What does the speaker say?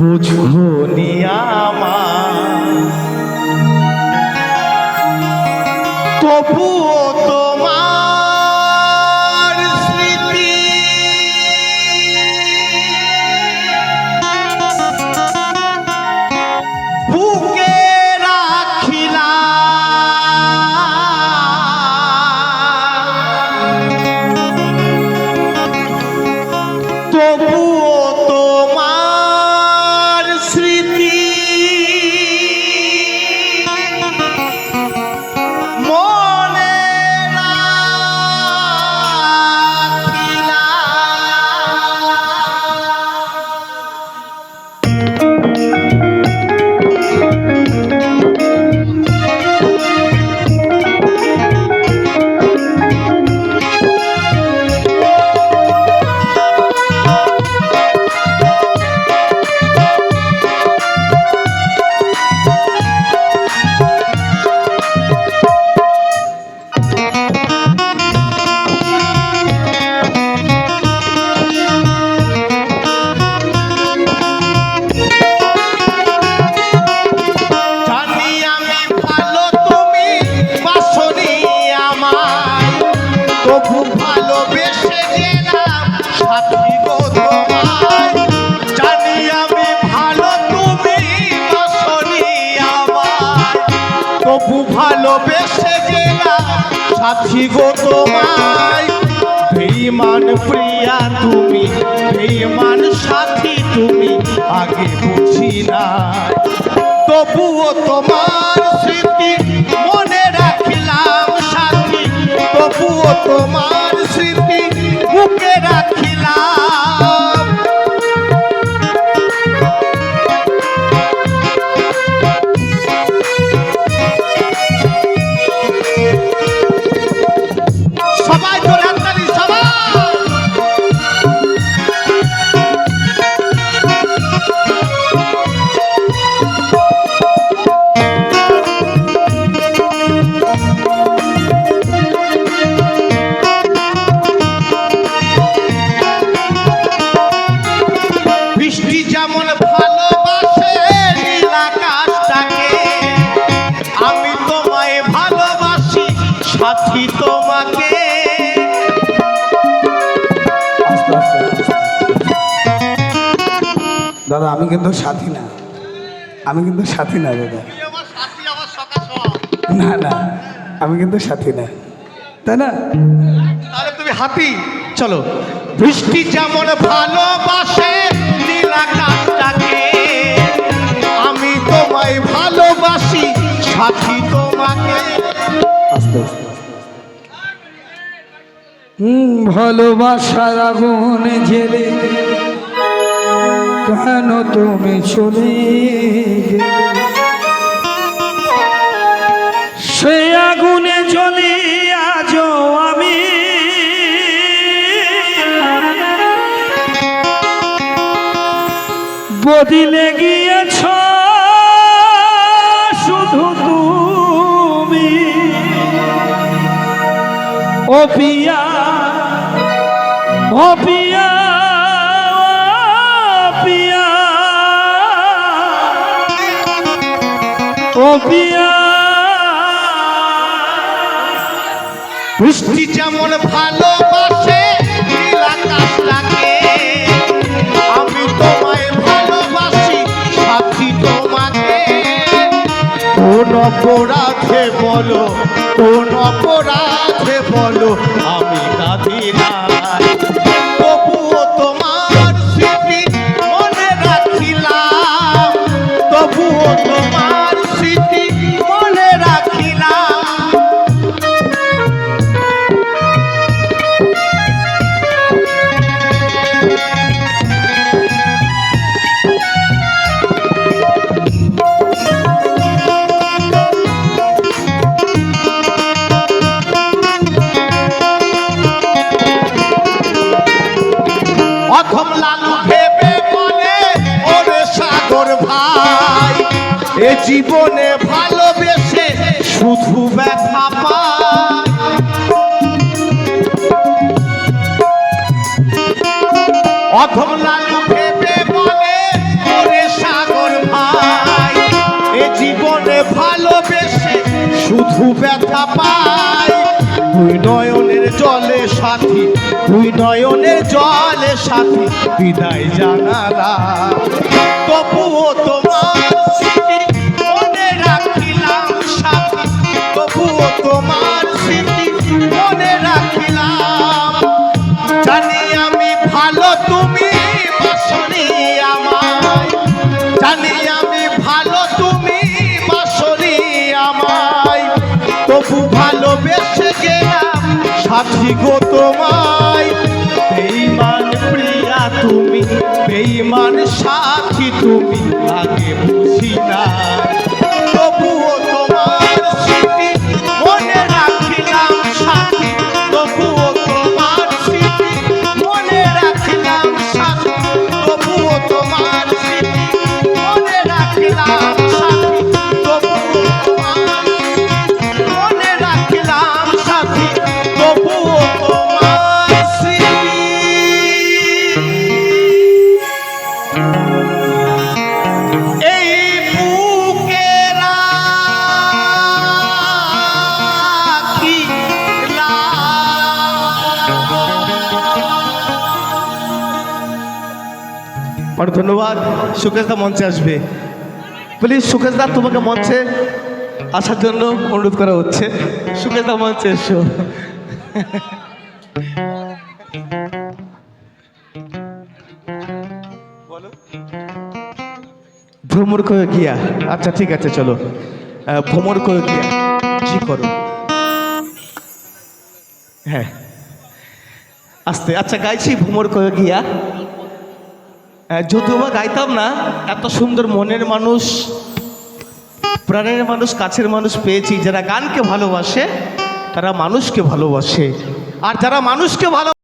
বুঝনি আমার তবুও তোমার স্মৃতি বুকে রাখিলাম তবুও তোমার স্মৃতি মনে ভালোবেসে গেলাম সাথী গো তোমায় বেঈমান প্রিয়া তুমি বেঈমান সাথী তুমি আগে বুঝি নাই তবুও তোমার স্মৃতি মনে রাখিলাম সাথী তবুও তোমার স্মৃতি বুকে রাখিলাম সাথী তোমাকে দাদা আমি কিন্তু সাথী না দাদা না না আমি কিন্তু সাথী না তাই না তাহলে তুমি হাতি চলো বৃষ্টি যেমন ভালোবাসে নীল আকাশটাকে আমি তোমায় ভালোবাসি সাথী তোমাকে আস্তে আস্তে ভালোবাসার আগুন জেলে কেন তুমি চলে গেলে সে আগুনে জ্বলি আজও আমি বদলে গিয়েছ শুধু তুমি ও পিয়া ও পিয়া পিয়া ও পিয়া বৃষ্টি যেমন ভালোবাসে নীল আকাশটাকে আমি তোমায় ভালোবাসি সাথী তোমাকে কোন অপরাধে বলো আমি কাঁদি না তবুও তোমার স্মৃতি মনে রাখিলাম তবুও তোমার স্মৃতি মনে রাখিলাম জীবনে ভালোবেসে শুধু ব্যথা পায়। অধম লালু ভেবে বলে ওরে সাগর ভাই, এ জীবনে ভালোবেসে শুধু ব্যথা পায়। দুই নয়নের জলে সাথী, দুই নয়নের জলে সাথী বিদায় জানালা, তবুও তোমার স্মৃতি মনে রাখিলাম সাথী, তবুও তোমার স্মৃতি মনে রাখিলাম। জানি আমি ভালো তুমি বাসনি আমায়, জানি আমি ভালো তুমি বাসনি আমায়, তবু ভালোবেসে গেলাম সাথী গো তোমায়। বেঈমান প্রিয়া তুমি, বেঈমান সাথী তুমি, আগে বুঝি না, তবুও তোমার স্মৃতি মনে রাখিলাম সাথী, তবুও তোমার স্মৃতি মনে রাখিলাম সাথী, তবুও তোমার স্মৃতি মনে রাখিলাম সাথী, তবুও তোমার স্মৃতি মনে রাখিলাম সাথী, তবুও তোমার স্মৃতি। এই বুকে অনেক ধন্যবাদ। সুকেশদা মঞ্চে আসবে, প্লিজ। সুকেশদা তোমাকে মঞ্চে আসার জন্য অনুরোধ করা হচ্ছে। সুকেশদা মঞ্চে এসো। ভ্রমর করে গিয়া, আচ্ছা ঠিক আছে চলো। ভ্রমর করে গিয়া জি করো, হ্যাঁ আস্তে। আচ্ছা গাইছি ভ্রমর করে গিয়া। যদিও বা গাইতাম না, এত সুন্দর মনের মানুষ, প্রাণের মানুষ, কাছের মানুষ পেয়েছি। যারা গানকে ভালোবাসে তারা মানুষকে ভালোবাসে, আর যারা মানুষকে ভালো